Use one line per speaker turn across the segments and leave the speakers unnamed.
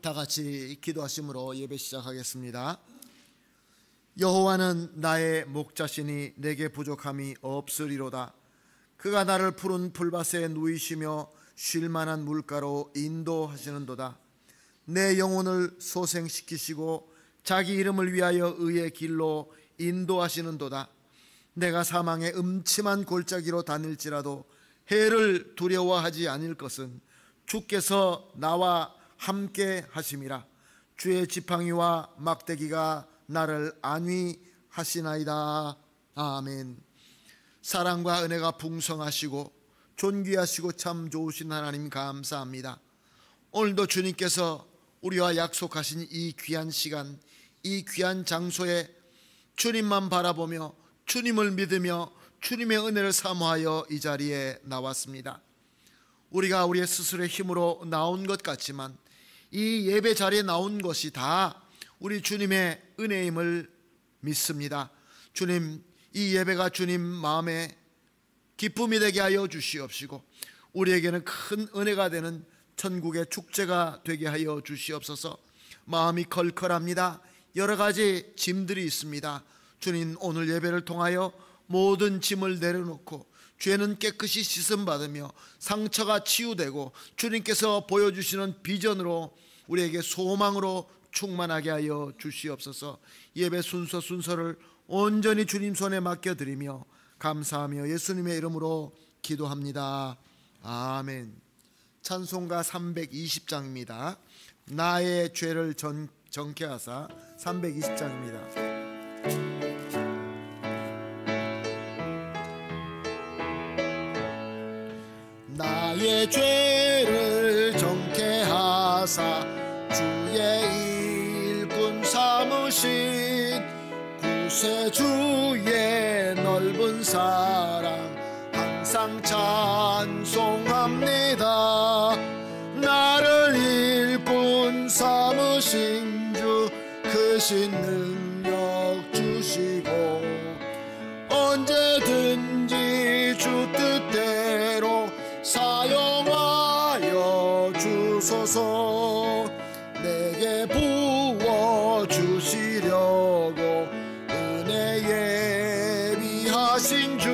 다 같이 기도하심으로 예배 시작하겠습니다. 여호와는 나의 목자시니 내게 부족함이 없으리로다. 그가 나를 푸른 풀밭에 누이시며 쉴만한 물가로 인도하시는도다. 내 영혼을 소생시키시고 자기 이름을 위하여 의의 길로 인도하시는도다. 내가 사망의 음침한 골짜기로 다닐지라도 해를 두려워하지 않을 것은 주께서 나와 함께 하심이라. 주의 지팡이와 막대기가 나를 안위하시나이다. 아멘. 사랑과 은혜가 풍성하시고 존귀하시고 참 좋으신 하나님 감사합니다. 오늘도 주님께서 우리와 약속하신 이 귀한 시간, 이 귀한 장소에 주님만 바라보며 주님을 믿으며 주님의 은혜를 사모하여 이 자리에 나왔습니다. 우리가 우리의 스스로의 힘으로 나온 것 같지만 이 예배 자리에 나온 것이 다 우리 주님의 은혜임을 믿습니다. 주님, 이 예배가 주님 마음에 기쁨이 되게 하여 주시옵시고 우리에게는 큰 은혜가 되는 천국의 축제가 되게 하여 주시옵소서. 마음이 컬컬합니다. 여러 가지 짐들이 있습니다. 주님, 오늘 예배를 통하여 모든 짐을 내려놓고 죄는 깨끗이 씻음받으며 상처가 치유되고 주님께서 보여주시는 비전으로 우리에게 소망으로 충만하게 하여 주시옵소서. 예배 순서를 온전히 주님 손에 맡겨드리며 감사하며 예수님의 이름으로 기도합니다. 아멘. 찬송가 320장입니다. 나의 죄를 정케하사. 320장입니다. 나의 죄를 정케하사 주의 일꾼 삼으신 구세주의 넓은 사랑 항상 찬송합니다. 나를 일꾼 삼으신 주 크신 능력 주시고 언제든지 주 뜻대로 사용하여 주소서. 내게 부어주시려고 은혜 예비하신 주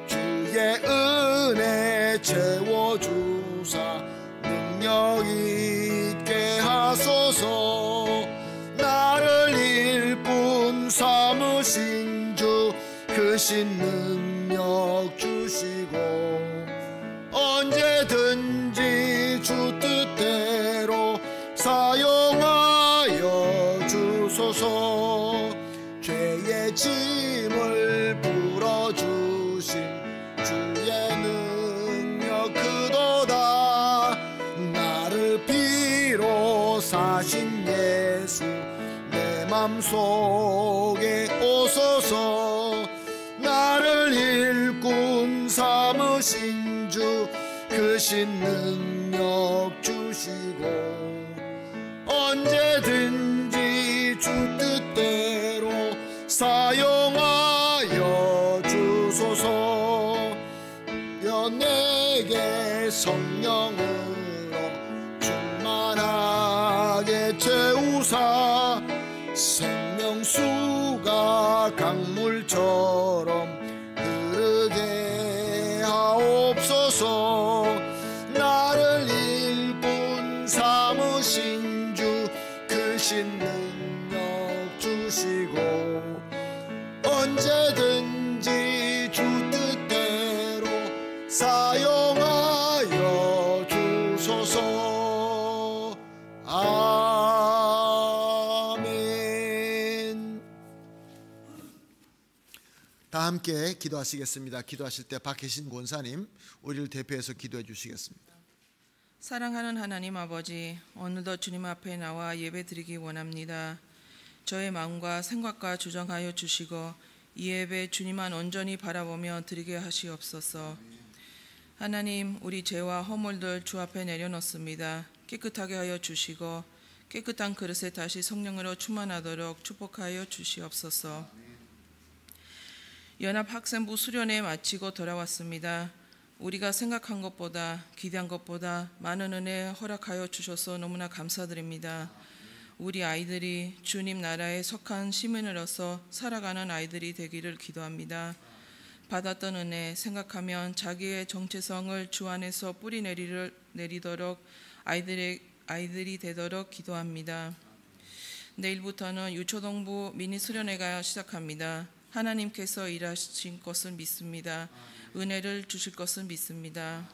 주의 은혜 채워주사 능력 있게 하소서. 나를 일꾼 삼으신 주 크신 능력 주시고 언제든지 주 뜻대로 사용하여 주소서. 죄의 짐을 풀어주신 주의 능력 크도다. 나를 피로 사신 예수 내 맘속에 오소서. 나를 일꾼 삼으신 주 크신 능력 주시고 언제든지 주 뜻대로 사용하여 주소서. 내게 성령으로 충만하게 채우사 생명수가 강물처럼 흐르게 하옵소서. 나를 일꾼 삼으신 주 크신 능력 주시고 언제든지 주 뜻대로 사용하여 주소서. 아멘. 다 함께 기도하시겠습니다. 기도하실 때 박혜신 권사님 우리를 대표해서 기도해 주시겠습니다.
사랑하는 하나님 아버지, 오늘도 주님 앞에 나와 예배드리기 원합니다. 저의 마음과 생각과 조정하여 주시고 이 예배 주님만 온전히 바라보며 드리게 하시옵소서. 하나님, 우리 죄와 허물들 주 앞에 내려놓습니다. 깨끗하게 하여 주시고 깨끗한 그릇에 다시 성령으로 충만하도록 축복하여 주시옵소서. 연합학생부 수련회 마치고 돌아왔습니다. 우리가 생각한 것보다 기대한 것보다 많은 은혜 허락하여 주셔서 너무나 감사드립니다. 우리 아이들이 주님 나라에 속한 시민으로서 살아가는 아이들이 되기를 기도합니다. 받았던 은혜 생각하면 자기의 정체성을 주 안에서 뿌리 내리도록 아이들이 되도록 기도합니다. 내일부터는 유초동부 미니 수련회가 시작합니다. 하나님께서 일하신 것을 믿습니다. 은혜를 주실 것을 믿습니다.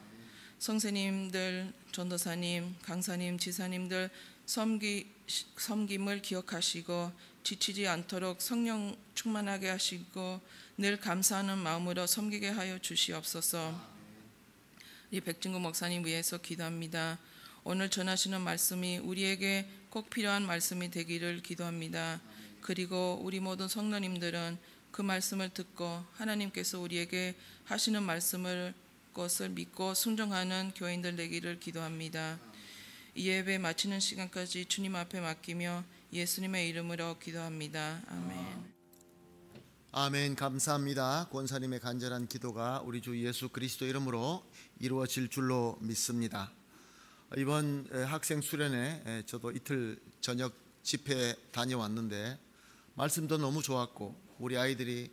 선생님들, 전도사님, 강사님, 지사님들 섬김을 기억하시고 지치지 않도록 성령 충만하게 하시고 늘 감사하는 마음으로 섬기게 하여 주시옵소서. 이 백진구 목사님 위해서 기도합니다. 오늘 전하시는 말씀이 우리에게 꼭 필요한 말씀이 되기를 기도합니다. 그리고 우리 모든 성도님들은 그 말씀을 듣고 하나님께서 우리에게 하시는 말씀을 것을 믿고 순종하는 교인들 되기를 기도합니다. 이 예배 마치는 시간까지 주님 앞에 맡기며 예수님의 이름으로 기도합니다. 아멘.
아멘. 감사합니다. 권사님의 간절한 기도가 우리 주 예수 그리스도 이름으로 이루어질 줄로 믿습니다. 이번 학생 수련회 저도 이틀 저녁 집회 다녀왔는데 말씀도 너무 좋았고 우리 아이들이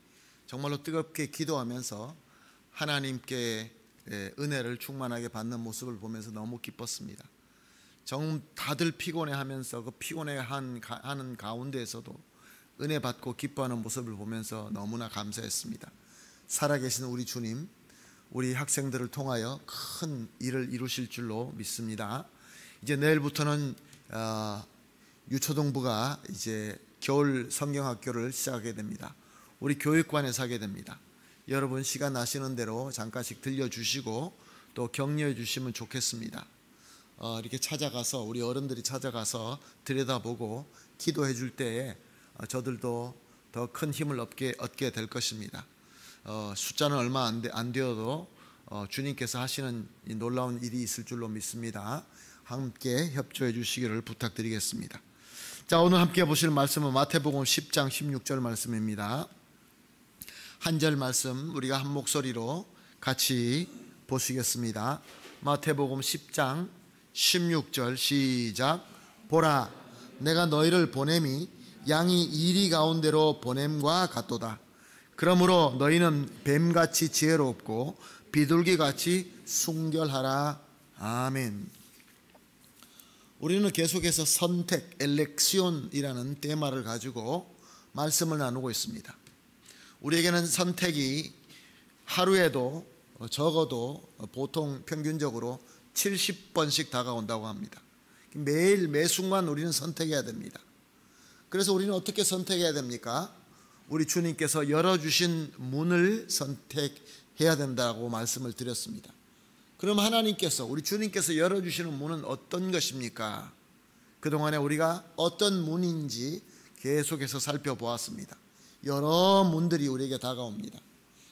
정말로 뜨겁게 기도하면서 하나님께 은혜를 충만하게 받는 모습을 보면서 너무 기뻤습니다. 다들 피곤해하면서 그 피곤해하는 가운데에서도 은혜 받고 기뻐하는 모습을 보면서 너무나 감사했습니다. 살아계신 우리 주님, 우리 학생들을 통하여 큰 일을 이루실 줄로 믿습니다. 이제 내일부터는 유초동부가 이제 겨울 성경학교를 시작하게 됩니다. 우리 교육관에서 하게 됩니다. 여러분 시간 나시는 대로 잠깐씩 들려주시고 또 격려해 주시면 좋겠습니다. 이렇게 찾아가서 우리 어른들이 찾아가서 들여다보고 기도해 줄 때에 저들도 더 큰 힘을 얻게 될 것입니다. 숫자는 얼마 안 되어도 주님께서 하시는 이 놀라운 일이 있을 줄로 믿습니다. 함께 협조해 주시기를 부탁드리겠습니다. 자, 오늘 함께 보실 말씀은 마태복음 10장 16절 말씀입니다. 한 절 말씀 우리가 한 목소리로 같이 보시겠습니다. 마태복음 10장 16절 시작. 보라, 내가 너희를 보냄이 양이 이리 가운데로 보냄과 같도다. 그러므로 너희는 뱀같이 지혜롭고 비둘기같이 순결하라. 아멘. 우리는 계속해서 선택, 엘렉시온이라는 테마를 가지고 말씀을 나누고 있습니다. 우리에게는 선택이 하루에도 적어도 보통 평균적으로 70번씩 다가온다고 합니다. 매일 매 순간 우리는 선택해야 됩니다. 그래서 우리는 어떻게 선택해야 됩니까? 우리 주님께서 열어주신 문을 선택해야 된다고 말씀을 드렸습니다. 그럼 하나님께서, 우리 주님께서 열어주시는 문은 어떤 것입니까? 그동안에 우리가 어떤 문인지 계속해서 살펴보았습니다. 여러 문들이 우리에게 다가옵니다.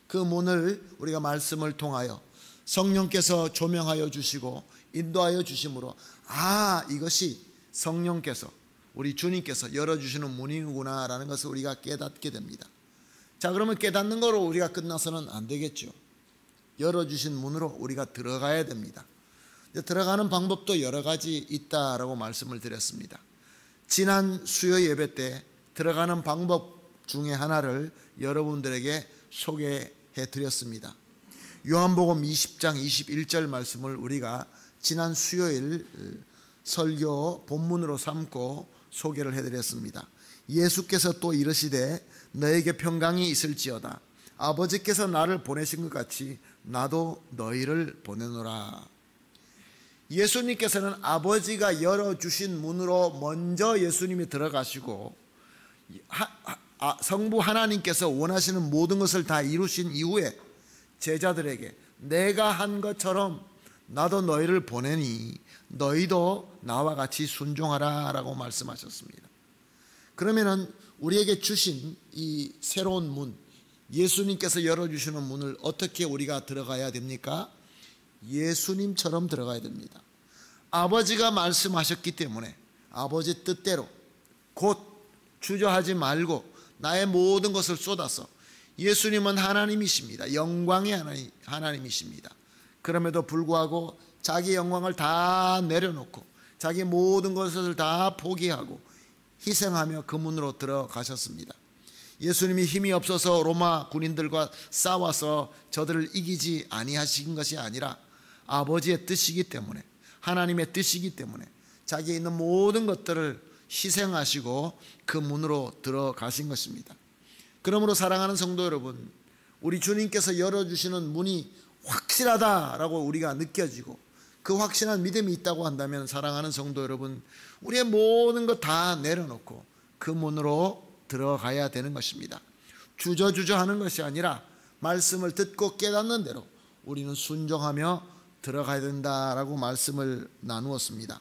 그 문을 우리가 말씀을 통하여 성령께서 조명하여 주시고 인도하여 주심으로 이것이 성령께서, 우리 주님께서 열어주시는 문이구나 라는 것을 우리가 깨닫게 됩니다. 자, 그러면 깨닫는 거로 우리가 끝나서는 안 되겠죠. 열어주신 문으로 우리가 들어가야 됩니다. 들어가는 방법도 여러 가지 있다라고 말씀을 드렸습니다. 지난 수요 예배 때 들어가는 방법 중에 하나를 여러분들에게 소개해 드렸습니다. 요한복음 20장 21절 말씀을 우리가 지난 수요일 설교 본문으로 삼고 소개를 해드렸습니다. 예수께서 또 이르시되 너에게 평강이 있을지어다. 아버지께서 나를 보내신 것 같이 나도 너희를 보내노라. 예수님께서는 아버지가 열어주신 문으로 먼저 예수님이 들어가시고 성부 하나님께서 원하시는 모든 것을 다 이루신 이후에 제자들에게 내가 한 것처럼 나도 너희를 보내니 너희도 나와 같이 순종하라 라고 말씀하셨습니다. 그러면은 우리에게 주신 이 새로운 문, 예수님께서 열어주시는 문을 어떻게 우리가 들어가야 됩니까? 예수님처럼 들어가야 됩니다. 아버지가 말씀하셨기 때문에 아버지 뜻대로 곧 주저하지 말고 나의 모든 것을 쏟아서, 예수님은 하나님이십니다. 영광의 하나님이십니다. 그럼에도 불구하고 자기 영광을 다 내려놓고 자기 모든 것을 다 포기하고 희생하며 그 문으로 들어가셨습니다. 예수님이 힘이 없어서 로마 군인들과 싸워서 저들을 이기지 아니하신 것이 아니라 아버지의 뜻이기 때문에, 하나님의 뜻이기 때문에 자기에 있는 모든 것들을 희생하시고 그 문으로 들어가신 것입니다. 그러므로 사랑하는 성도 여러분, 우리 주님께서 열어주시는 문이 확실하다라고 우리가 느껴지고 그 확실한 믿음이 있다고 한다면, 사랑하는 성도 여러분, 우리의 모든 것 다 내려놓고 그 문으로 들어가야 되는 것입니다. 주저주저 하는 것이 아니라 말씀을 듣고 깨닫는 대로 우리는 순종하며 들어가야 된다라고 말씀을 나누었습니다.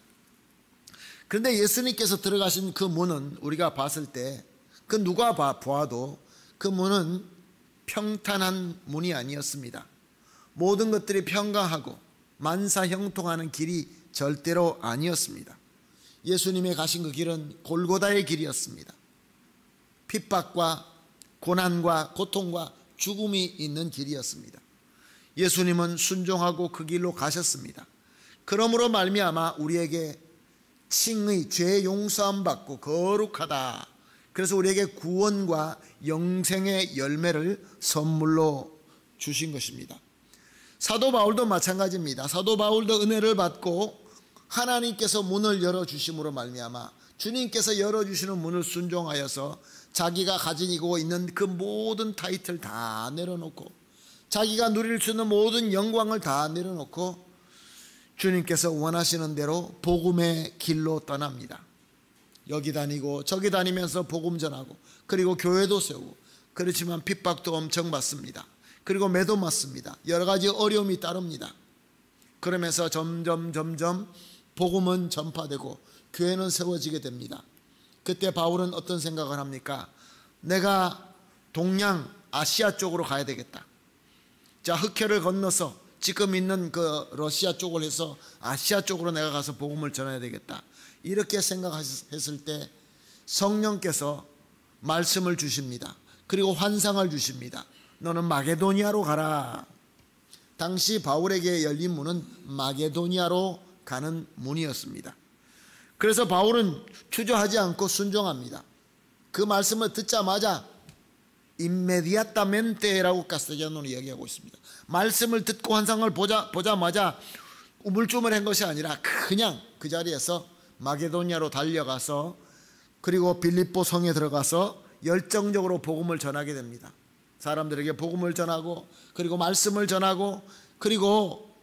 그런데 예수님께서 들어가신 그 문은 우리가 봤을 때 그 누가 보아도 그 문은 평탄한 문이 아니었습니다. 모든 것들이 평강하고 만사형통하는 길이 절대로 아니었습니다. 예수님의 가신 그 길은 골고다의 길이었습니다. 핍박과 고난과 고통과 죽음이 있는 길이었습니다. 예수님은 순종하고 그 길로 가셨습니다. 그러므로 말미암아 우리에게 칭의, 죄 용서함 받고 거룩하다, 그래서 우리에게 구원과 영생의 열매를 선물로 주신 것입니다. 사도 바울도 마찬가지입니다. 사도 바울도 은혜를 받고 하나님께서 문을 열어주심으로 말미암아 주님께서 열어주시는 문을 순종하여서 자기가 가지고 있는 그 모든 타이틀 다 내려놓고 자기가 누릴 수 있는 모든 영광을 다 내려놓고 주님께서 원하시는 대로 복음의 길로 떠납니다. 여기 다니고 저기 다니면서 복음 전하고, 그리고 교회도 세우고, 그렇지만 핍박도 엄청 받습니다. 그리고 매도 맞습니다. 여러 가지 어려움이 따릅니다. 그러면서 점점 복음은 전파되고 교회는 세워지게 됩니다. 그때 바울은 어떤 생각을 합니까? 내가 동양 아시아 쪽으로 가야 되겠다. 자, 흑해를 건너서 지금 있는 그 러시아 쪽을 해서 아시아 쪽으로 내가 가서 복음을 전해야 되겠다. 이렇게 생각했을 때 성령께서 말씀을 주십니다. 그리고 환상을 주십니다. 너는 마게도니아로 가라. 당시 바울에게 열린 문은 마게도니아로 가는 문이었습니다. 그래서 바울은 주저하지 않고 순종합니다. 그 말씀을 듣자마자 inmediatamente라고 카스텔리아노로 이야기하고 있습니다. 말씀을 듣고 환상을 보자마자 우물쭈물한 것이 아니라 그냥 그 자리에서 마게도니아로 달려가서, 그리고 빌립보 성에 들어가서 열정적으로 복음을 전하게 됩니다. 사람들에게 복음을 전하고, 그리고 말씀을 전하고, 그리고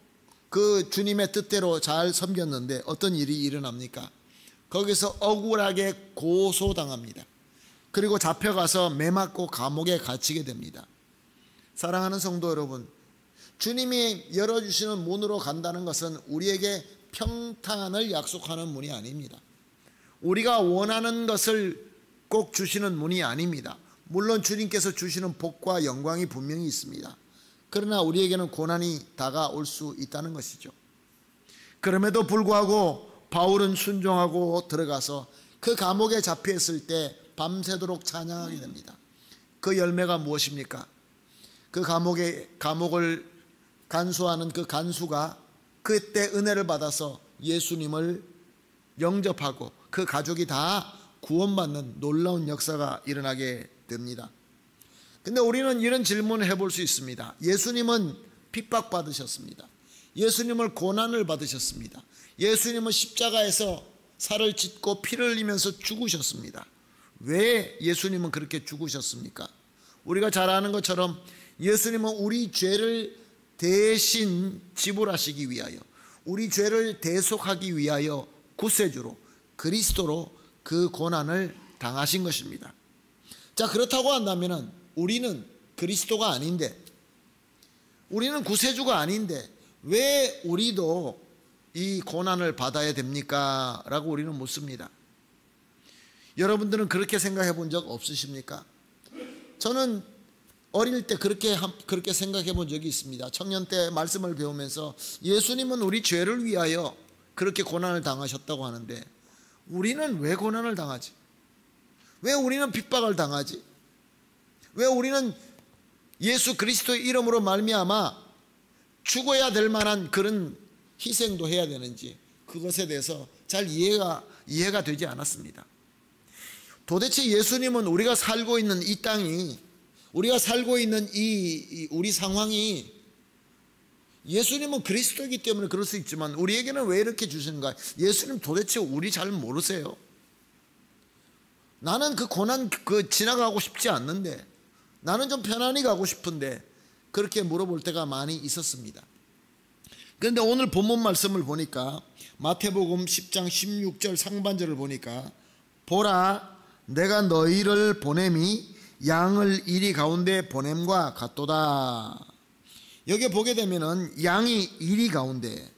그 주님의 뜻대로 잘 섬겼는데 어떤 일이 일어납니까? 거기서 억울하게 고소당합니다. 그리고 잡혀가서 매맞고 감옥에 갇히게 됩니다. 사랑하는 성도 여러분, 주님이 열어주시는 문으로 간다는 것은 우리에게 평탄을 약속하는 문이 아닙니다. 우리가 원하는 것을 꼭 주시는 문이 아닙니다. 물론 주님께서 주시는 복과 영광이 분명히 있습니다. 그러나 우리에게는 고난이 다가올 수 있다는 것이죠. 그럼에도 불구하고 바울은 순종하고 들어가서 그 감옥에 잡혀있을 때 밤새도록 찬양하게 됩니다. 그 열매가 무엇입니까? 그 감옥을 간수하는 그 간수가 그때 은혜를 받아서 예수님을 영접하고 그 가족이 다 구원받는 놀라운 역사가 일어나게 됩니다. 근데 우리는 이런 질문을 해볼 수 있습니다. 예수님은 핍박받으셨습니다. 예수님은 고난을 받으셨습니다. 예수님은 십자가에서 살을 찢고 피를 흘리면서 죽으셨습니다. 왜 예수님은 그렇게 죽으셨습니까? 우리가 잘 아는 것처럼 예수님은 우리 죄를 대신 지불하시기 위하여, 우리 죄를 대속하기 위하여 구세주로, 그리스도로 그 고난을 당하신 것입니다. 자, 그렇다고 한다면 우리는 그리스도가 아닌데, 우리는 구세주가 아닌데 왜 우리도 이 고난을 받아야 됩니까? 라고 우리는 묻습니다. 여러분들은 그렇게 생각해 본 적 없으십니까? 저는 어릴 때 그렇게 생각해 본 적이 있습니다. 청년 때 말씀을 배우면서 예수님은 우리 죄를 위하여 그렇게 고난을 당하셨다고 하는데 우리는 왜 고난을 당하지? 왜 우리는 핍박을 당하지? 왜 우리는 예수 그리스도의 이름으로 말미암아 죽어야 될 만한 그런 희생도 해야 되는지 그것에 대해서 잘 이해가 되지 않았습니다. 도대체 예수님은 우리가 살고 있는 이 땅이, 우리가 살고 있는 우리 상황이, 예수님은 그리스도이기 때문에 그럴 수 있지만 우리에게는 왜 이렇게 주시는가? 예수님 도대체 우리 잘 모르세요? 나는 그 고난 지나가고 싶지 않는데, 나는 좀 편안히 가고 싶은데, 그렇게 물어볼 때가 많이 있었습니다. 그런데 오늘 본문 말씀을 보니까 마태복음 10장 16절 상반절을 보니까, 보라 내가 너희를 보냄이 양을 이리 가운데 보냄과 같도다. 여기 보게 되면은 양이 이리 가운데,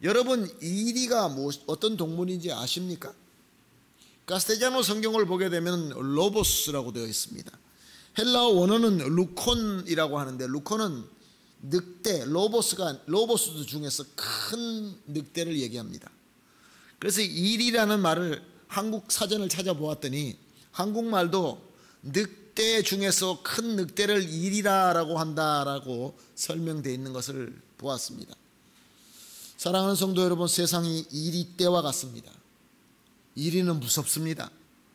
여러분 이리가 어떤 동물인지 아십니까? 카스텔자노 성경을 보게 되면 로보스라고 되어 있습니다. 헬라어 원어는 루콘이라고 하는데, 루콘은 늑대, 로보스 중에서 큰 늑대를 얘기합니다. 그래서 이리라는 말을 한국 사전을 찾아보았더니 한국말도 늑대 중에서 큰 늑대를 이리라라고 한다라고 설명되어 있는 것을 보았습니다. 사랑하는 성도 여러분, 세상이 이리떼와 같습니다. 이리는 무섭습니다.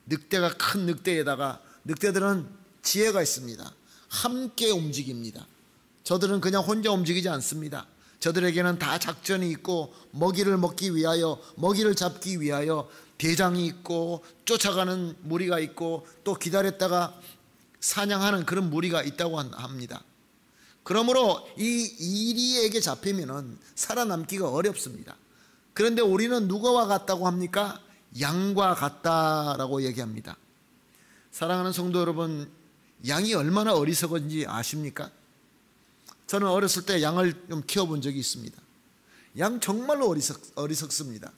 늑대가 큰 늑대에다가, 늑대들은 지혜가 있습니다. 함께 움직입니다. 저들은 그냥 혼자 움직이지 않습니다. 저들에게는 다 작전이 있고, 먹이를 먹기 위하여, 먹이를 잡기 위하여 대장이 있고, 쫓아가는 무리가 있고, 또 기다렸다가 사냥하는 그런 무리가 있다고 합니다. 그러므로 이 이리에게 잡히면은 살아남기가 어렵습니다. 그런데 우리는 누구와 같다고 합니까? 양과 같다라고 얘기합니다. 사랑하는 성도 여러분, 양이 얼마나 어리석은지 아십니까? 저는 어렸을 때 양을 좀 키워본 적이 있습니다. 양 정말로 어리석습니다.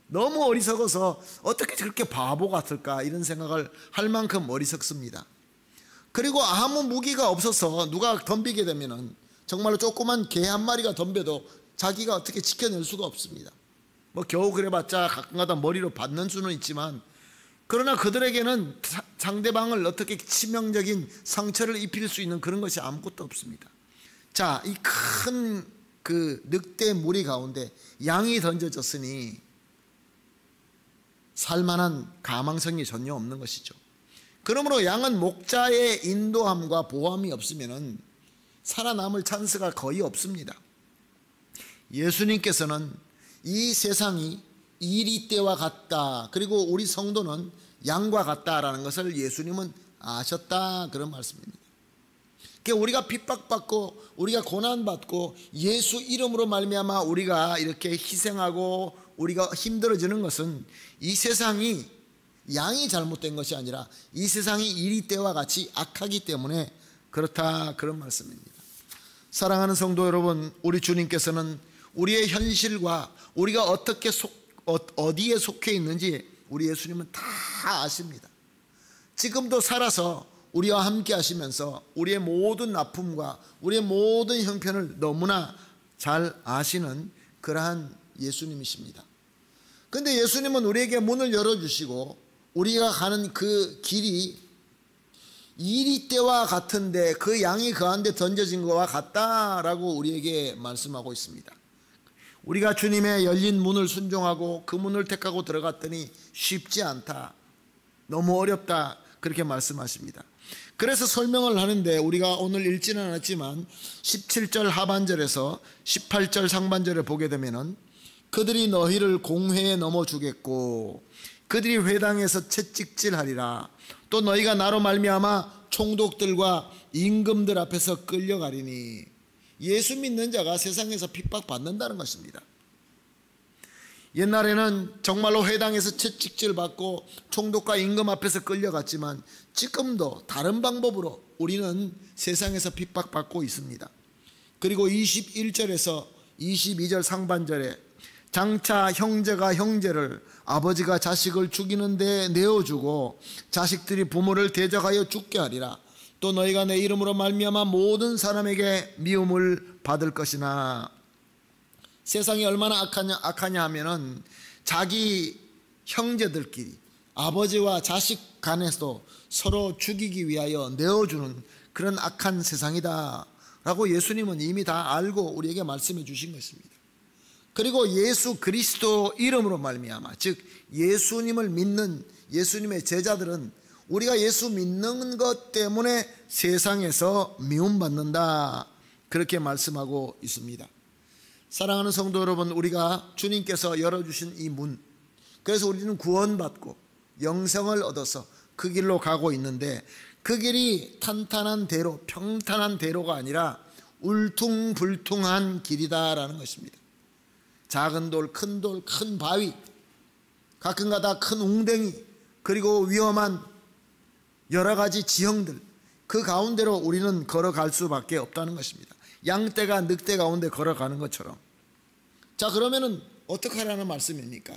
너무 어리석어서 어떻게 저렇게 바보 같을까 이런 생각을 할 만큼 어리석습니다. 그리고 아무 무기가 없어서 누가 덤비게 되면은 정말로 조그만 개 한 마리가 덤벼도 자기가 어떻게 지켜낼 수가 없습니다. 뭐 겨우 그래봤자 가끔가다 머리로 받는 수는 있지만, 그러나 그들에게는 상대방을 어떻게 치명적인 상처를 입힐 수 있는 그런 것이 아무것도 없습니다. 자, 이 큰 그 늑대 무리 가운데 양이 던져졌으니 살만한 가망성이 전혀 없는 것이죠. 그러므로 양은 목자의 인도함과 보호함이 없으면 살아남을 찬스가 거의 없습니다. 예수님께서는 이 세상이 이리떼와 같다, 그리고 우리 성도는 양과 같다라는 것을 예수님은 아셨다, 그런 말씀입니다. 그러니까 우리가 핍박받고 우리가 고난받고 예수 이름으로 말미암아 우리가 이렇게 희생하고 우리가 힘들어지는 것은 이 세상이 양이 잘못된 것이 아니라 이 세상이 이리떼와 같이 악하기 때문에 그렇다, 그런 말씀입니다. 사랑하는 성도 여러분, 우리 주님께서는 우리의 현실과 우리가 어디에 속해 있는지 우리 예수님은 다 아십니다. 지금도 살아서 우리와 함께 하시면서 우리의 모든 아픔과 우리의 모든 형편을 너무나 잘 아시는 그러한 예수님이십니다. 그런데 예수님은 우리에게 문을 열어주시고 우리가 가는 그 길이 이리떼와 같은데 그 양이 그 안에 던져진 것과 같다라고 우리에게 말씀하고 있습니다. 우리가 주님의 열린 문을 순종하고 그 문을 택하고 들어갔더니 쉽지 않다, 너무 어렵다, 그렇게 말씀하십니다. 그래서 설명을 하는데 우리가 오늘 읽지는 않았지만 17절 하반절에서 18절 상반절에 보게 되면은, 그들이 너희를 공회에 넘어주겠고 그들이 회당에서 채찍질하리라. 또 너희가 나로 말미암아 총독들과 임금들 앞에서 끌려가리니. 예수 믿는 자가 세상에서 핍박받는다는 것입니다. 옛날에는 정말로 회당에서 채찍질 받고 총독과 임금 앞에서 끌려갔지만 지금도 다른 방법으로 우리는 세상에서 핍박받고 있습니다. 그리고 21절에서 22절 상반절에 장차 형제가 형제를, 아버지가 자식을 죽이는 데 내어주고 자식들이 부모를 대적하여 죽게 하리라. 또 너희가 내 이름으로 말미암아 모든 사람에게 미움을 받을 것이나. 세상이 얼마나 악하냐 하면은 자기 형제들끼리, 아버지와 자식 간에서 서로 죽이기 위하여 내어주는 그런 악한 세상이다 라고 예수님은 이미 다 알고 우리에게 말씀해 주신 것입니다. 그리고 예수 그리스도 이름으로 말미암아, 즉 예수님을 믿는 예수님의 제자들은 우리가 예수 믿는 것 때문에 세상에서 미움받는다, 그렇게 말씀하고 있습니다. 사랑하는 성도 여러분, 우리가 주님께서 열어주신 이 문, 그래서 우리는 구원받고 영생을 얻어서 그 길로 가고 있는데, 그 길이 탄탄한 대로, 평탄한 대로가 아니라 울퉁불퉁한 길이다라는 것입니다. 작은 돌, 큰 바위, 가끔가다 큰 웅덩이, 그리고 위험한 여러 가지 지형들, 그 가운데로 우리는 걸어갈 수밖에 없다는 것입니다. 양떼가 늑대 가운데 걸어가는 것처럼. 자, 그러면은 어떻게 하라는 말씀입니까?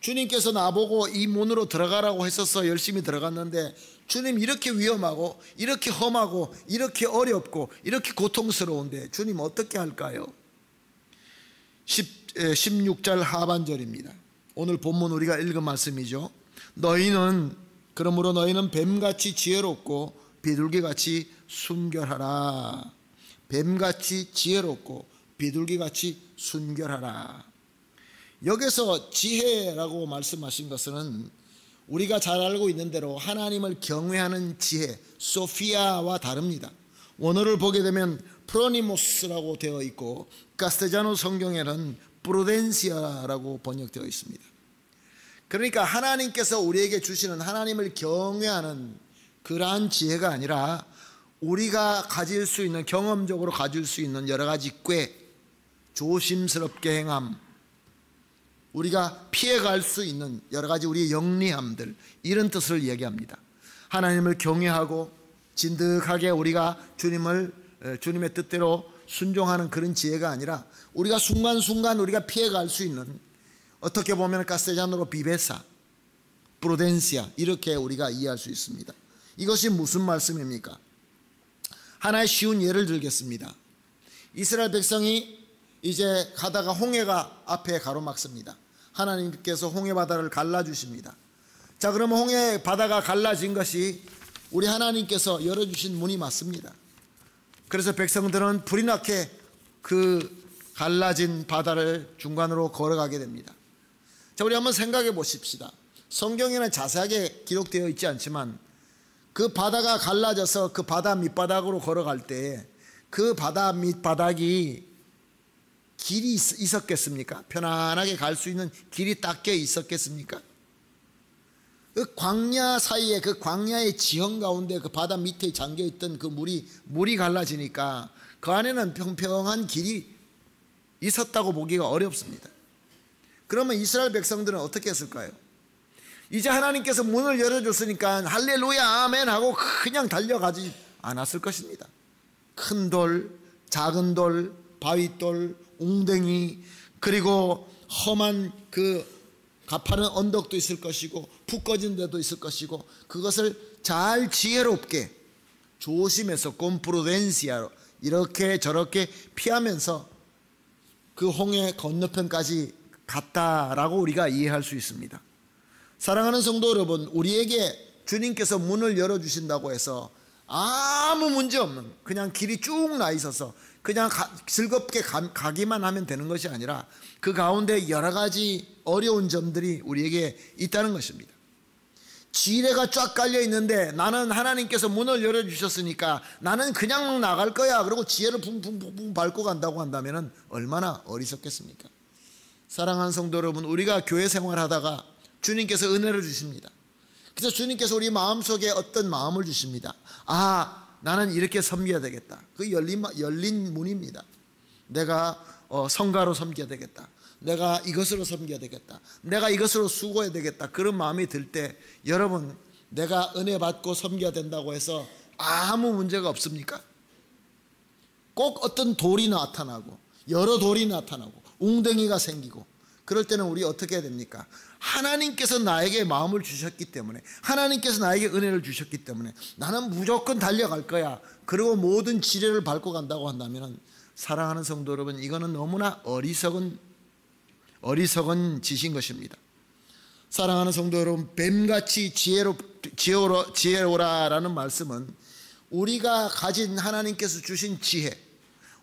주님께서 나보고 이 문으로 들어가라고 했었어. 열심히 들어갔는데 주님 이렇게 위험하고 이렇게 험하고 이렇게 어렵고 이렇게 고통스러운데 주님 어떻게 할까요? 16절 하반절입니다. 오늘 본문 우리가 읽은 말씀이죠. 그러므로 너희는 뱀같이 지혜롭고 비둘기같이 순결하라. 뱀같이 지혜롭고 비둘기같이 순결하라. 여기서 지혜라고 말씀하신 것은 우리가 잘 알고 있는 대로 하나님을 경외하는 지혜, 소피아와 다릅니다. 원어를 보게 되면 프로니모스라고 되어 있고 카스텔자노 성경에는 프루덴시아라고 번역되어 있습니다. 그러니까 하나님께서 우리에게 주시는 하나님을 경외하는 그러한 지혜가 아니라 우리가 가질 수 있는, 경험적으로 가질 수 있는 여러 가지 꾀, 조심스럽게 행함, 우리가 피해갈 수 있는 여러 가지 우리의 영리함들, 이런 뜻을 얘기합니다. 하나님을 경외하고 진득하게 우리가 주님의 뜻대로 순종하는 그런 지혜가 아니라 우리가 순간순간 우리가 피해갈 수 있는, 어떻게 보면 카스텔자노로 비베사, 프루덴시아, 이렇게 우리가 이해할 수 있습니다. 이것이 무슨 말씀입니까? 하나의 쉬운 예를 들겠습니다. 이스라엘 백성이 이제 가다가 홍해가 앞에 가로막습니다. 하나님께서 홍해 바다를 갈라주십니다. 자, 그러면 홍해 바다가 갈라진 것이 우리 하나님께서 열어주신 문이 맞습니다. 그래서 백성들은 불이 나게 그 갈라진 바다를 중간으로 걸어가게 됩니다. 자, 우리 한번 생각해 보십시다. 성경에는 자세하게 기록되어 있지 않지만 그 바다가 갈라져서 그 바다 밑바닥으로 걸어갈 때 그 바다 밑바닥이 길이 있었겠습니까? 편안하게 갈 수 있는 길이 닦여 있었겠습니까? 그 광야 사이에, 그 광야의 지형 가운데 그 바다 밑에 잠겨있던 그 물이 갈라지니까 그 안에는 평평한 길이 있었다고 보기가 어렵습니다. 그러면 이스라엘 백성들은 어떻게 했을까요? 이제 하나님께서 문을 열어줬으니까 할렐루야 아멘 하고 그냥 달려가지 않았을 것입니다. 큰 돌, 작은 돌, 바위돌, 웅덩이, 그리고 험한 그 가파른 언덕도 있을 것이고 푹 꺼진 데도 있을 것이고, 그것을 잘 지혜롭게 조심해서 콤프루덴시아로 이렇게 저렇게 피하면서 그 홍해 건너편까지 갔다라고 우리가 이해할 수 있습니다. 사랑하는 성도 여러분, 우리에게 주님께서 문을 열어주신다고 해서 아무 문제 없는 그냥 길이 쭉 나 있어서 그냥 즐겁게 가기만 하면 되는 것이 아니라 그 가운데 여러 가지 어려운 점들이 우리에게 있다는 것입니다. 지뢰가 쫙 깔려 있는데 나는 하나님께서 문을 열어주셨으니까 나는 그냥 막 나갈 거야, 그리고 지혜를 붕붕붕 밟고 간다고 한다면 얼마나 어리석겠습니까? 사랑하는 성도 여러분, 우리가 교회 생활하다가 주님께서 은혜를 주십니다. 그래서 주님께서 우리 마음속에 어떤 마음을 주십니다. 아, 나는 이렇게 섬겨야 되겠다. 그 열린 문입니다. 내가 성가로 섬겨야 되겠다. 내가 이것으로 섬겨야 되겠다. 내가 이것으로 수고해야 되겠다. 그런 마음이 들 때 여러분, 내가 은혜 받고 섬겨야 된다고 해서 아무 문제가 없습니까? 꼭 어떤 돌이 나타나고 여러 돌이 나타나고 웅덩이가 생기고 그럴 때는 우리 어떻게 해야 됩니까? 하나님께서 나에게 마음을 주셨기 때문에, 하나님께서 나에게 은혜를 주셨기 때문에 나는 무조건 달려갈 거야, 그리고 모든 지뢰를 밟고 간다고 한다면, 사랑하는 성도 여러분, 이거는 너무나 어리석은 짓인 것입니다. 사랑하는 성도 여러분, 뱀같이 지혜로라라는 말씀은 우리가 가진 하나님께서 주신 지혜,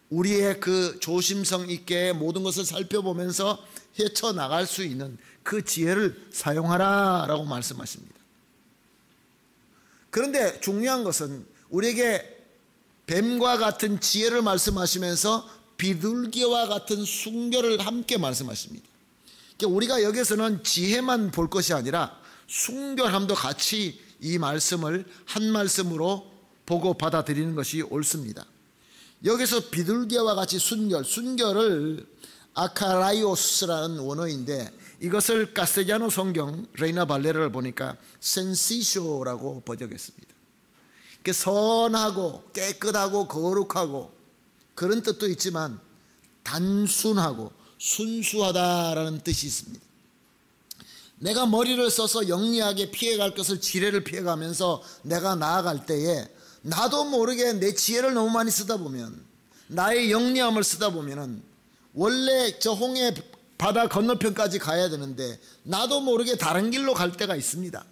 우리의 그 조심성 있게 모든 것을 살펴보면서 헤쳐나갈 수 있는 그 지혜를 사용하라라고 말씀하십니다. 그런데 중요한 것은 우리에게 뱀과 같은 지혜를 말씀하시면서 비둘기와 같은 순결을 함께 말씀하십니다. 그러니까 우리가 여기서는 지혜만 볼 것이 아니라 순결함도 같이 이 말씀을 한 말씀으로 보고 받아들이는 것이 옳습니다. 여기서 비둘기와 같이 순결을 아카라이오스라는 원어인데 이것을 카스텔라노 성경 레이나 발레라를 보니까 센시쇼라고 번역했습니다. 선하고 깨끗하고 거룩하고 그런 뜻도 있지만 단순하고 순수하다라는 뜻이 있습니다. 내가 머리를 써서 영리하게 피해갈 것을 지혜를 피해가면서 내가 나아갈 때에 나도 모르게 내 지혜를 너무 많이 쓰다 보면, 나의 영리함을 쓰다 보면은 원래 저 홍해 바다 건너편까지 가야 되는데 나도 모르게 다른 길로 갈 때가 있습니다.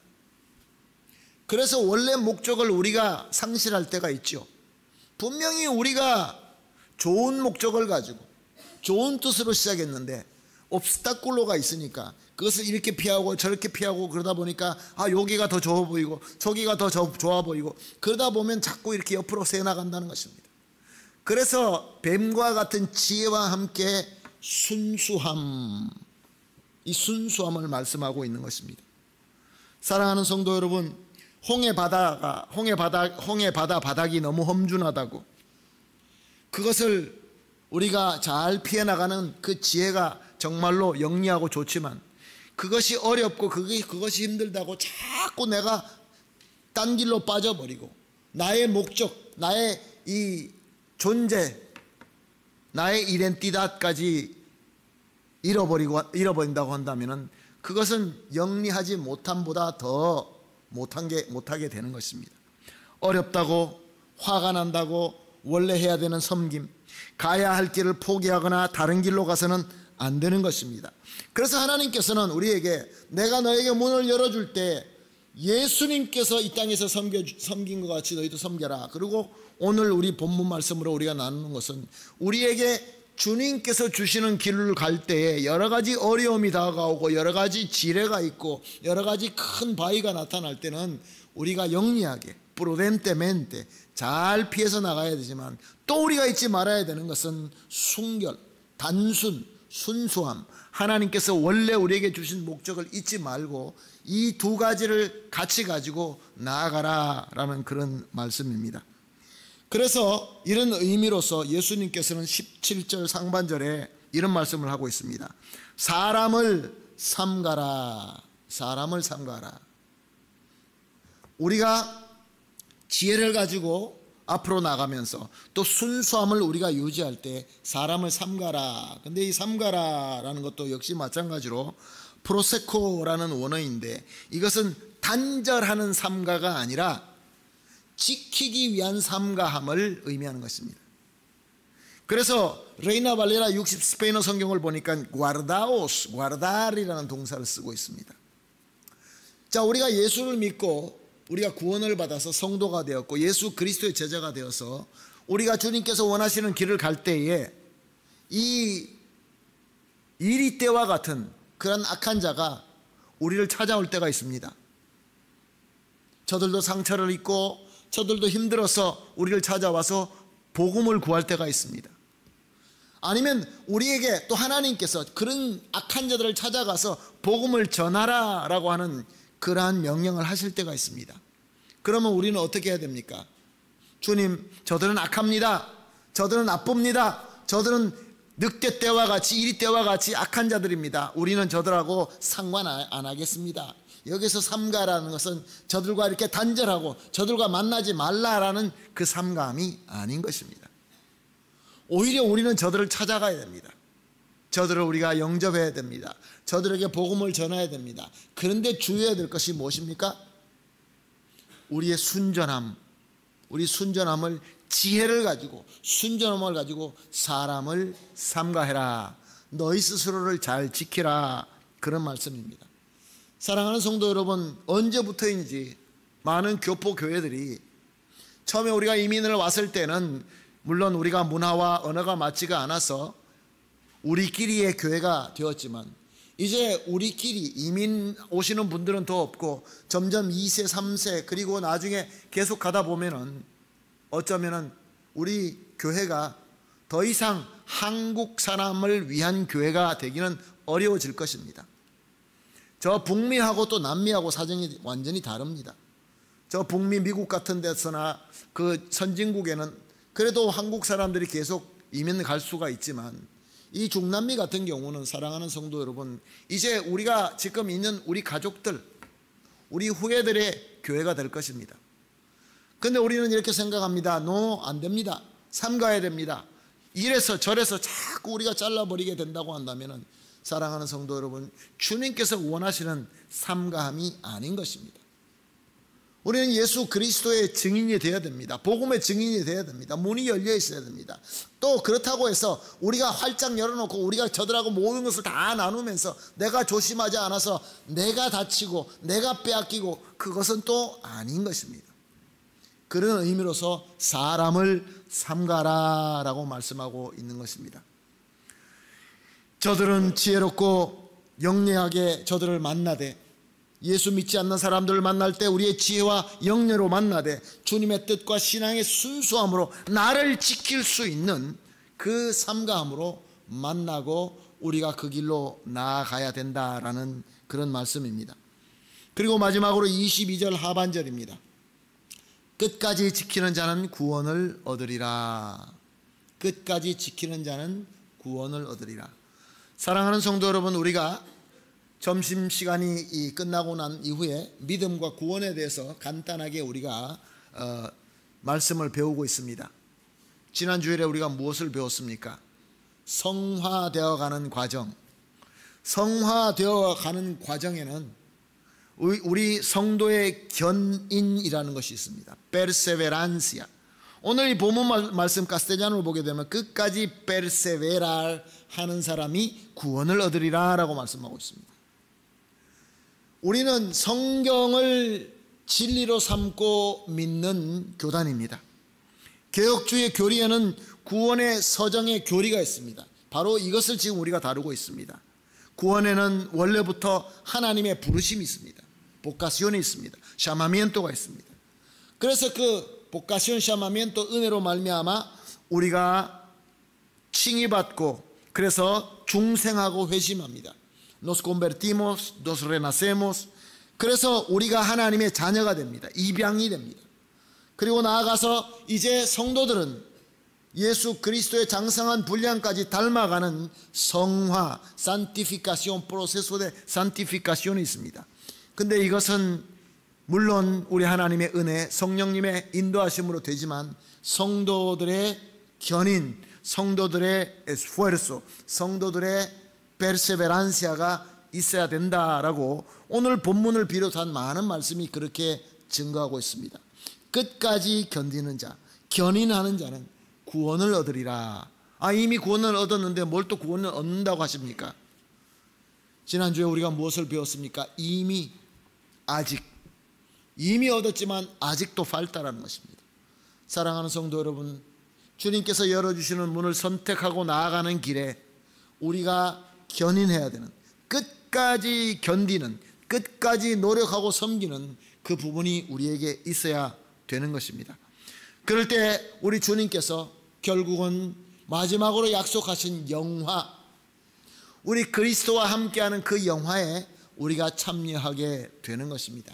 그래서 원래 목적을 우리가 상실할 때가 있죠. 분명히 우리가 좋은 목적을 가지고 좋은 뜻으로 시작했는데 옵스타클로가 있으니까 그것을 이렇게 피하고 저렇게 피하고 그러다 보니까 여기가 더 좋아 보이고 저기가 더 좋아 보이고 그러다 보면 자꾸 이렇게 옆으로 새 나간다는 것입니다. 그래서 뱀과 같은 지혜와 함께 순수함, 이 순수함을 말씀하고 있는 것입니다. 사랑하는 성도 여러분, 홍해 바다 바닥이 너무 험준하다고, 그것을 우리가 잘 피해 나가는 그 지혜가 정말로 영리하고 좋지만 그것이 어렵고 그것이 힘들다고 자꾸 내가 딴 길로 빠져버리고 나의 목적, 나의 이 존재, 나의 이덴티다까지 잃어버린다고 한다면 그것은 영리하지 못함보다 더 못하게 되는 것입니다. 어렵다고, 화가 난다고 원래 해야 되는 섬김, 가야 할 길을 포기하거나 다른 길로 가서는 안 되는 것입니다. 그래서 하나님께서는 우리에게 내가 너에게 문을 열어줄 때 예수님께서 이 땅에서 섬긴 것 같이 너희도 섬겨라. 그리고 오늘 우리 본문 말씀으로 우리가 나누는 것은 우리에게 주님께서 주시는 길을 갈 때에 여러 가지 어려움이 다가오고 여러 가지 지뢰가 있고 여러 가지 큰 바위가 나타날 때는 우리가 영리하게 프루덴테멘테 잘 피해서 나가야 되지만 또 우리가 잊지 말아야 되는 것은 순결, 단순, 순수함, 하나님께서 원래 우리에게 주신 목적을 잊지 말고 이 두 가지를 같이 가지고 나아가라라는 그런 말씀입니다. 그래서 이런 의미로서 예수님께서는 17절 상반절에 이런 말씀을 하고 있습니다. 사람을 삼가라. 사람을 삼가라. 우리가 지혜를 가지고 앞으로 나가면서 또 순수함을 우리가 유지할 때 사람을 삼가라. 근데 이 삼가라라는 것도 역시 마찬가지로 프로세코라는 원어인데 이것은 단절하는 삼가가 아니라 지키기 위한 삼가함을 의미하는 것입니다. 그래서 레이나 발레라 60 스페인어 성경을 보니까 guardar이라는 동사를 쓰고 있습니다. 자, 우리가 예수를 믿고 우리가 구원을 받아서 성도가 되었고 예수 그리스도의 제자가 되어서 우리가 주님께서 원하시는 길을 갈 때에 이 이리 때와 같은 그런 악한 자가 우리를 찾아올 때가 있습니다. 저들도 상처를 입고 저들도 힘들어서 우리를 찾아와서 복음을 구할 때가 있습니다. 아니면 우리에게 또 하나님께서 그런 악한 자들을 찾아가서 복음을 전하라 라고 하는 그러한 명령을 하실 때가 있습니다. 그러면 우리는 어떻게 해야 됩니까? 주님, 저들은 악합니다. 저들은 나쁩니다. 저들은 늑대 때와 같이 이리 때와 같이 악한 자들입니다. 우리는 저들하고 상관 안 하겠습니다. 여기서 삼가라는 것은 저들과 이렇게 단절하고 저들과 만나지 말라라는 그 삼가함이 아닌 것입니다. 오히려 우리는 저들을 찾아가야 됩니다. 저들을 우리가 영접해야 됩니다. 저들에게 복음을 전해야 됩니다. 그런데 주의해야 될 것이 무엇입니까? 우리의 순전함, 우리 순전함을 지혜를 가지고 순전함을 가지고 사람을 삼가해라. 너희 스스로를 잘 지키라. 그런 말씀입니다. 사랑하는 성도 여러분, 언제부터인지 많은 교포 교회들이 처음에 우리가 이민을 왔을 때는 물론 우리가 문화와 언어가 맞지가 않아서 우리끼리의 교회가 되었지만 이제 우리끼리 이민 오시는 분들은 더 없고 점점 2세, 3세 그리고 나중에 계속 가다 보면은 어쩌면은 우리 교회가 더 이상 한국 사람을 위한 교회가 되기는 어려워질 것입니다. 저 북미하고 또 남미하고 사정이 완전히 다릅니다. 저 북미 미국 같은 데서나 그 선진국에는 그래도 한국 사람들이 계속 이민 갈 수가 있지만 이 중남미 같은 경우는 사랑하는 성도 여러분, 이제 우리가 지금 있는 우리 가족들, 우리 후예들의 교회가 될 것입니다. 근데 우리는 이렇게 생각합니다. 안 됩니다. 삼가야 됩니다. 이래서 저래서 자꾸 우리가 잘라버리게 된다고 한다면 사랑하는 성도 여러분, 주님께서 원하시는 삼가함이 아닌 것입니다. 우리는 예수 그리스도의 증인이 되어야 됩니다. 복음의 증인이 되어야 됩니다. 문이 열려 있어야 됩니다. 또 그렇다고 해서 우리가 활짝 열어놓고 우리가 저들하고 모든 것을 다 나누면서 내가 조심하지 않아서 내가 다치고 내가 빼앗기고 그것은 또 아닌 것입니다. 그런 의미로서 사람을 삼가라라고 말씀하고 있는 것입니다. 저들은 지혜롭고 영리하게 저들을 만나되 예수 믿지 않는 사람들을 만날 때 우리의 지혜와 영예로 만나되 주님의 뜻과 신앙의 순수함으로 나를 지킬 수 있는 그 삼가함으로 만나고 우리가 그 길로 나아가야 된다라는 그런 말씀입니다. 그리고 마지막으로 22절 하반절입니다. 끝까지 지키는 자는 구원을 얻으리라. 끝까지 지키는 자는 구원을 얻으리라. 사랑하는 성도 여러분, 우리가 점심시간이 끝나고 난 이후에 믿음과 구원에 대해서 간단하게 우리가 말씀을 배우고 있습니다. 지난 주일에 우리가 무엇을 배웠습니까? 성화되어가는 과정. 성화되어가는 과정에는 우리 성도의 견인이라는 것이 있습니다. Perseverancia. 오늘 이 본문 말씀 카스텔라노를 보게 되면 끝까지 perseverar 하는 사람이 구원을 얻으리라 라고 말씀하고 있습니다. 우리는 성경을 진리로 삼고 믿는 교단입니다. 개혁주의 교리에는 구원의 서정의 교리가 있습니다. 바로 이것을 지금 우리가 다루고 있습니다. 구원에는 원래부터 하나님의 부르심이 있습니다. 보카시온이 있습니다. 샤마미엔토가 있습니다. 그래서 그 보카시온 샤마미엔토 은혜로 말미암아 우리가 칭의받고 그래서 중생하고 회심합니다. Nos convertimos, nos renacemos. 그래서 우리가 하나님의 자녀가 됩니다. 입양이 됩니다. 그리고 나아가서 이제 성도들은 예수 그리스도의 장성한 분량까지 닮아가는 성화, santificación, proceso de santificación이 있습니다. 근데 이것은 물론 우리 하나님의 은혜, 성령님의 인도하심으로 되지만 성도들의 견인, 성도들의 esfuerzo, 성도들의 perseverancia가 있어야 된다라고 오늘 본문을 비롯한 많은 말씀이 그렇게 증거하고 있습니다. 끝까지 견디는 자, 견인하는 자는 구원을 얻으리라. 이미 구원을 얻었는데 뭘 또 구원을 얻는다고 하십니까? 지난주에 우리가 무엇을 배웠습니까? 이미 얻었지만 아직도 falta라는 것입니다. 사랑하는 성도 여러분, 주님께서 열어주시는 문을 선택하고 나아가는 길에 우리가 견인해야 되는, 끝까지 견디는, 끝까지 노력하고 섬기는 그 부분이 우리에게 있어야 되는 것입니다. 그럴 때 우리 주님께서 결국은 마지막으로 약속하신 영화, 우리 그리스도와 함께하는 그 영화에 우리가 참여하게 되는 것입니다.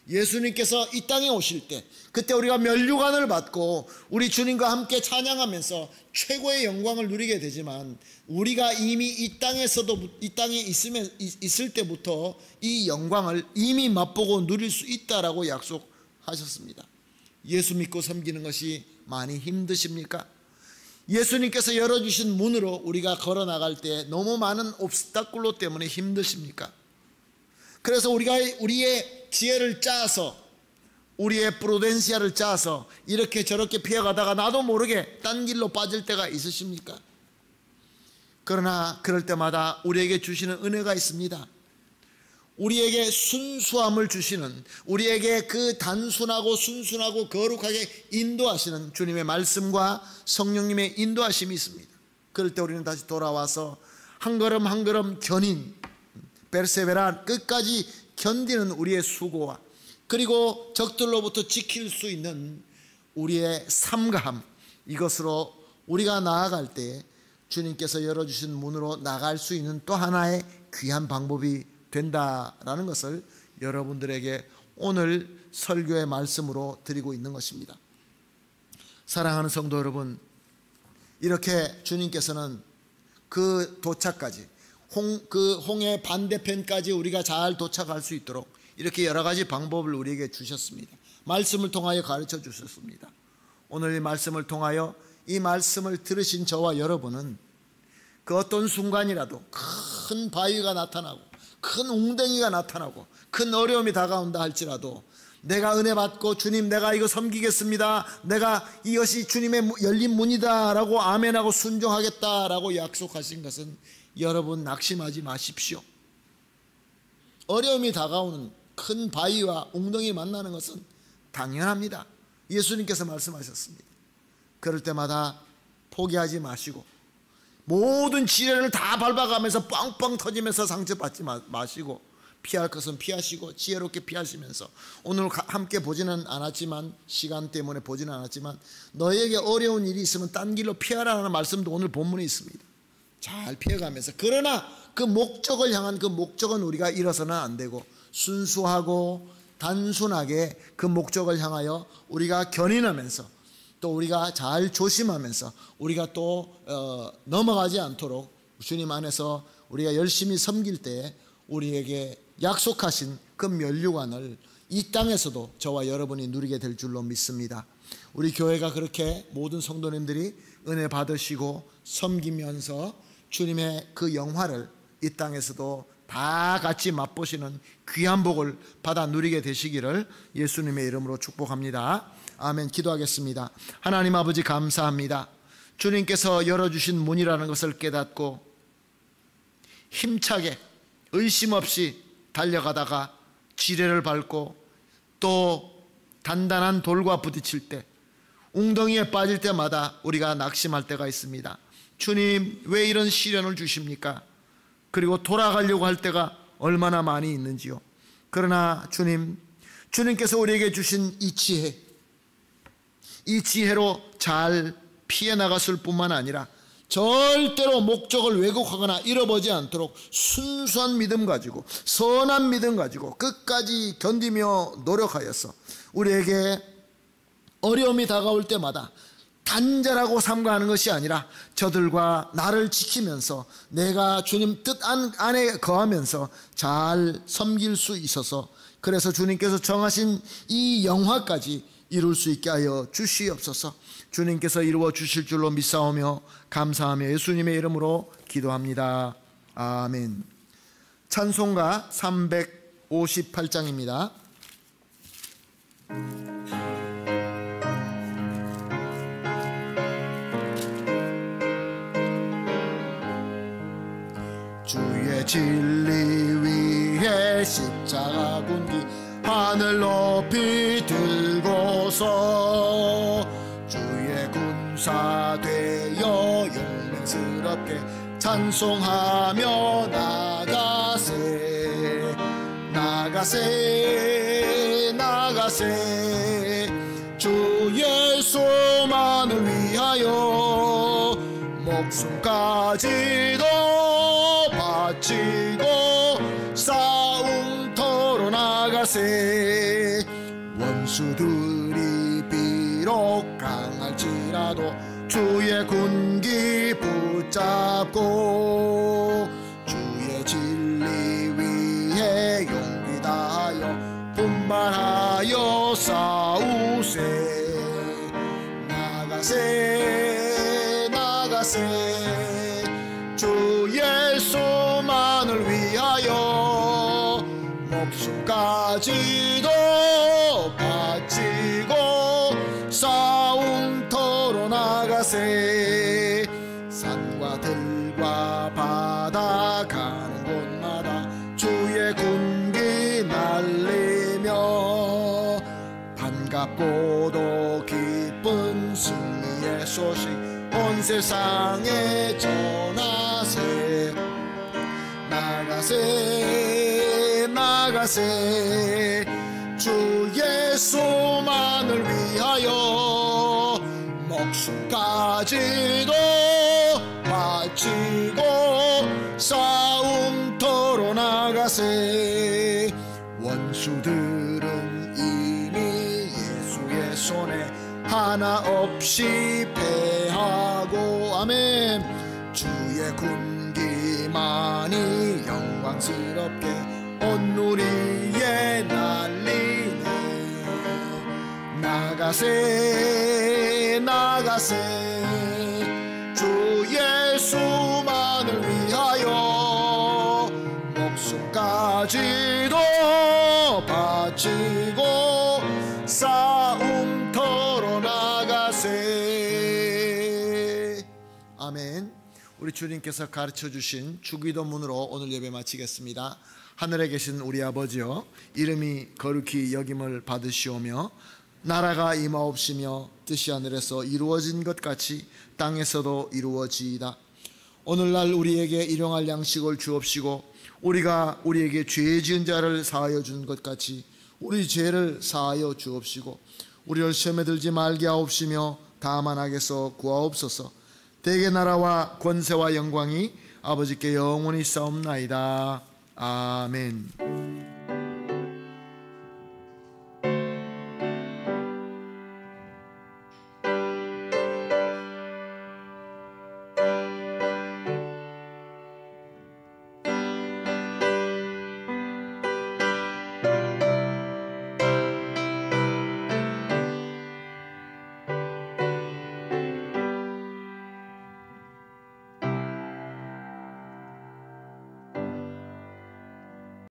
예수님께서 이 땅에 오실 때 그때 우리가 면류관을 받고 우리 주님과 함께 찬양하면서 최고의 영광을 누리게 되지만 우리가 이미 이 땅에 있을 때부터 이 영광을 이미 맛보고 누릴 수 있다라고 약속하셨습니다. 예수 믿고 섬기는 것이 많이 힘드십니까? 예수님께서 열어주신 문으로 우리가 걸어나갈 때 너무 많은 옵스타클로 때문에 힘드십니까? 그래서 우리가 우리의 지혜를 짜서, 우리의 프루덴시아를 짜서 이렇게 저렇게 피해가다가 나도 모르게 딴 길로 빠질 때가 있으십니까? 그러나 그럴 때마다 우리에게 주시는 은혜가 있습니다. 우리에게 순수함을 주시는, 우리에게 그 단순하고 순순하고 거룩하게 인도하시는 주님의 말씀과 성령님의 인도하심이 있습니다. 그럴 때 우리는 다시 돌아와서 한 걸음 한 걸음 견인, 베르세베라, 끝까지 견디는 우리의 수고와, 그리고 적들로부터 지킬 수 있는 우리의 삼가함, 이것으로 우리가 나아갈 때 주님께서 열어주신 문으로 나갈 수 있는 또 하나의 귀한 방법이 된다라는 것을 여러분들에게 오늘 설교의 말씀으로 드리고 있는 것입니다. 사랑하는 성도 여러분, 이렇게 주님께서는 그 도착까지, 홍해 반대편까지 우리가 잘 도착할 수 있도록 이렇게 여러 가지 방법을 우리에게 주셨습니다. 말씀을 통하여 가르쳐 주셨습니다. 오늘 이 말씀을 통하여 이 말씀을 들으신 저와 여러분은 그 어떤 순간이라도 큰 바위가 나타나고 큰 웅덩이가 나타나고 큰 어려움이 다가온다 할지라도 내가 은혜 받고 주님 내가 이거 섬기겠습니다, 내가 이것이 주님의 열린 문이다 라고 아멘하고 순종하겠다라고 약속하신 것은 여러분 낙심하지 마십시오. 어려움이 다가오는 큰 바위와 웅덩이 만나는 것은 당연합니다. 예수님께서 말씀하셨습니다. 그럴 때마다 포기하지 마시고 모든 지뢰를 다 밟아가면서 뻥뻥 터지면서 상처받지 마시고 피할 것은 피하시고 지혜롭게 피하시면서, 오늘 함께 보지는 않았지만, 시간 때문에 보지는 않았지만, 너에게 어려운 일이 있으면 딴 길로 피하라는 말씀도 오늘 본문에 있습니다. 잘 피해가면서, 그러나 그 목적을 향한 그 목적은 우리가 잃어서는 안 되고 순수하고 단순하게 그 목적을 향하여 우리가 견인하면서 또 우리가 잘 조심하면서 우리가 또 넘어가지 않도록 주님 안에서 우리가 열심히 섬길 때 우리에게 약속하신 그 면류관을 이 땅에서도 저와 여러분이 누리게 될 줄로 믿습니다. 우리 교회가 그렇게 모든 성도님들이 은혜 받으시고 섬기면서 주님의 그 영화를 이 땅에서도 다 같이 맛보시는 귀한 복을 받아 누리게 되시기를 예수님의 이름으로 축복합니다. 아멘. 기도하겠습니다. 하나님 아버지 감사합니다. 주님께서 열어주신 문이라는 것을 깨닫고 힘차게 의심 없이 달려가다가 지뢰를 밟고 또 단단한 돌과 부딪힐 때, 웅덩이에 빠질 때마다 우리가 낙심할 때가 있습니다. 주님 왜 이런 시련을 주십니까? 그리고 돌아가려고 할 때가 얼마나 많이 있는지요. 그러나 주님께서 우리에게 주신 이 지혜로 잘 피해 나갔을 뿐만 아니라 절대로 목적을 왜곡하거나 잃어버리지 않도록 순수한 믿음 가지고 선한 믿음 가지고 끝까지 견디며 노력하여서 우리에게 어려움이 다가올 때마다 단절하고 삼가하는 것이 아니라 저들과 나를 지키면서 내가 주님 뜻 안에 거하면서 잘 섬길 수 있어서, 그래서 주님께서 정하신 이 영화까지 이룰 수 있게 하여 주시옵소서. 주님께서 이루어 주실 줄로 믿사오며 감사하며 예수님의 이름으로 기도합니다. 아멘. 찬송가 358장입니다. 주의 진리 위에 십자가 군기 하늘 높이 들고서 주의 군사 되어 용맹스럽게 찬송하며 나가세 나가세 나가세 주 예수만을 위하여 목숨까지도 바치고 싸움터로 나가세 원수들이 비록 강할지라도 주의 군기 붙잡고 주의 진리 위에 용기 다하여 분발하여 싸우세 나가세 나가세 주 예수만을 위하여 목숨까지도 바치고 싸움터로 나가세 산과 들과 바다 가는 곳마다 주의 군기 소식 온 세상에 전하세. 나가세 주 예수만을 위하여 목숨까지도 바치고 싸움터로 나가세. 원수들은 이미 예수의 손에 하나 없이 패하고 아멘. 주의 군기만이 영광스럽게 온 누리에 날리네. 나가세 주 예수만을 위하여 목숨까지도 바치고 싸움터로 나가세. 아멘. 우리 주님께서 가르쳐주신 주기도문으로 오늘 예배 마치겠습니다. 하늘에 계신 우리 아버지여, 이름이 거룩히 여김을 받으시오며 나라가 임하옵시며 뜻이 하늘에서 이루어진 것 같이 땅에서도 이루어지이다. 오늘날 우리에게 일용할 양식을 주옵시고 우리가 우리에게 죄 지은 자를 사하여 준 것 같이 우리 죄를 사하여 주옵시고 우리를 시험에 들지 말게 하옵시며 다만 악에서 구하옵소서. 대개 나라와 권세와 영광이 아버지께 영원히 싸움나이다. 아멘.